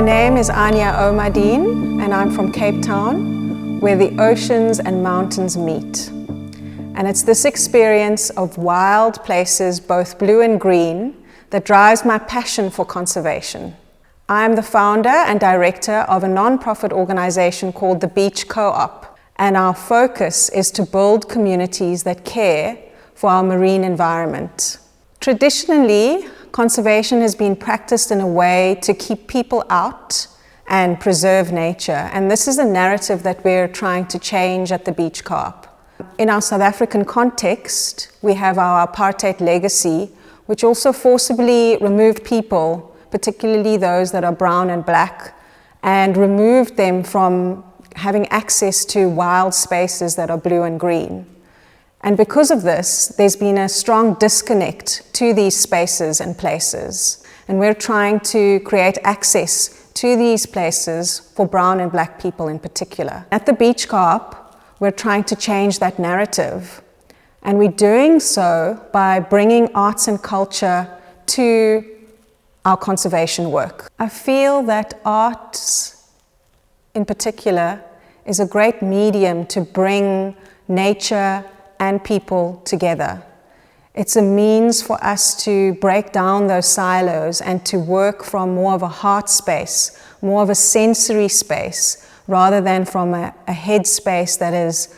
name is Aaniyah Omradien, and I'm from Cape Town, where the oceans and mountains meet. And it's this experience of wild places, both blue and green, that drives my passion for conservation. I'm the founder and director of a non-profit organization called the Beach Co-op, and our focus is to build communities that care for our marine environment. Traditionally, conservation has been practiced in a way to keep people out and preserve nature, and this is a narrative that we're trying to change at the Beach Co-op. In our South African context, we have our apartheid legacy, which also forcibly removed people, particularly those that are brown and black, and removed them from having access to wild spaces that are blue and green. And because of this, there's been a strong disconnect to these spaces and places. And we're trying to create access to these places for brown and black people in particular. At the Beach Co-op, we're trying to change that narrative. And we're doing so by bringing arts and culture to our conservation work. I feel that arts, in particular, is a great medium to bring nature and people together. It's a means for us to break down those silos and to work from more of a heart space, more of a sensory space, rather than from a head space that is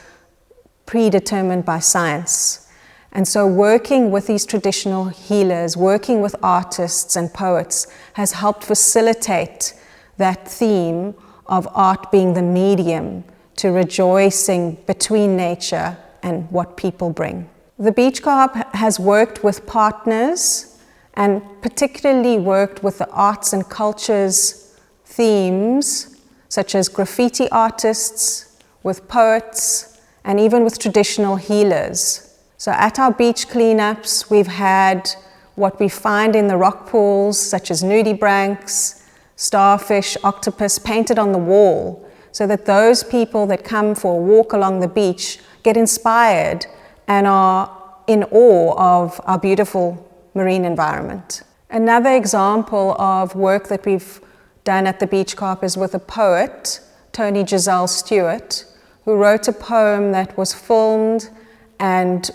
predetermined by science. And so working with these traditional healers, working with artists and poets has helped facilitate that theme of art being the medium to rejoicing between nature and what people bring. The Beach Co-op has worked with partners and particularly worked with the arts and cultures themes, such as graffiti artists, with poets, and even with traditional healers. So at our beach cleanups, we've had what we find in the rock pools, such as nudibranchs, starfish, octopus, painted on the wall, so that those people that come for a walk along the beach get inspired and are in awe of our beautiful marine environment. Another example of work that we've done at the Beach Co-op is with a poet, Tony Giselle Stewart, who wrote a poem that was filmed and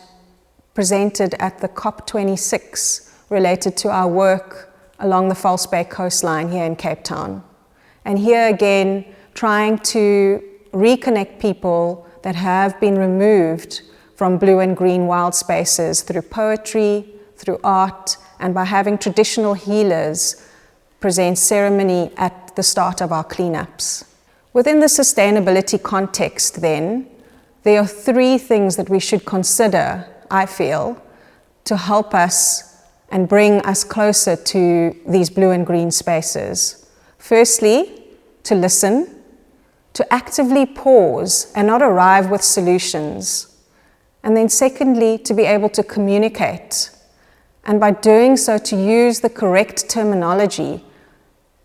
presented at the COP26 related to our work along the False Bay coastline here in Cape Town. And here again, trying to reconnect people that have been removed from blue and green wild spaces through poetry, through art, and by having traditional healers present ceremony at the start of our cleanups. Within the sustainability context then, there are three things that we should consider, I feel, to help us and bring us closer to these blue and green spaces. Firstly, to listen, to actively pause and not arrive with solutions. And then secondly, to be able to communicate. And by doing so, to use the correct terminology,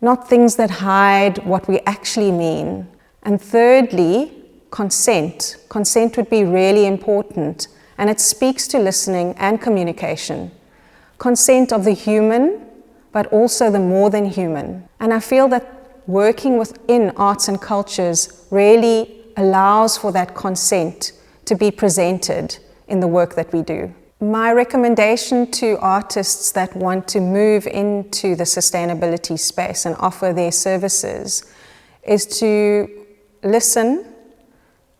not things that hide what we actually mean. And thirdly, consent. Consent would be really important, and it speaks to listening and communication. Consent of the human, but also the more than human. And I feel that working within arts and cultures really allows for that consent to be presented in the work that we do. My recommendation to artists that want to move into the sustainability space and offer their services is to listen,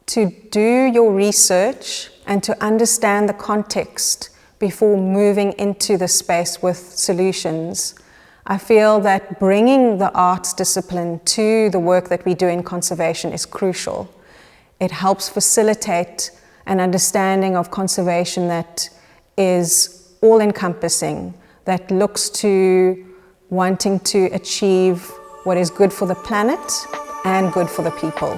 to do your research, and to understand the context before moving into the space with solutions. I feel that bringing the arts discipline to the work that we do in conservation is crucial. It helps facilitate an understanding of conservation that is all-encompassing, that looks to wanting to achieve what is good for the planet and good for the people.